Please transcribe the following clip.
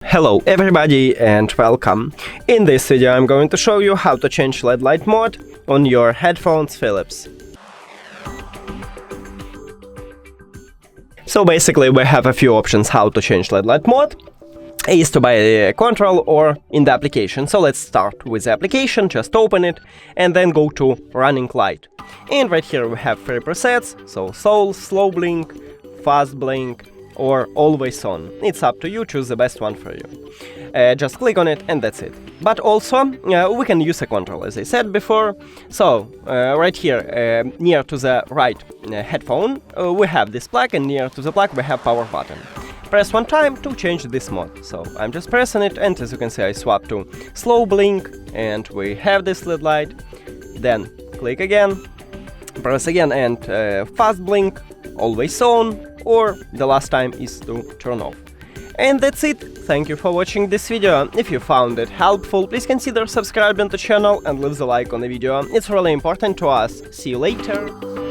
Hello everybody and welcome. In this video I'm going to show you how to change LED light mode on your headphones Philips. So basically we have a few options how to change LED light mode. Is to buy a control or in the application. So let's start with the application, just open it and then go to running light. And right here we have three presets, so soul, slow blink, fast blink or always on. It's up to you, choose the best one for you. Just click on it and that's it. But also we can use a control as I said before. So right here near to the right headphone we have this plug, and near to the plug we have power button. Press one time to change this mode. So I'm just pressing it, and as you can see I swap to slow blink and we have this LED light. Then click again, press again, and fast blink, always on, or the last time is to turn off. And that's it. Thank you for watching this video. If you found it helpful, please consider subscribing to the channel and leave the like on the video. It's really important to us. See you later.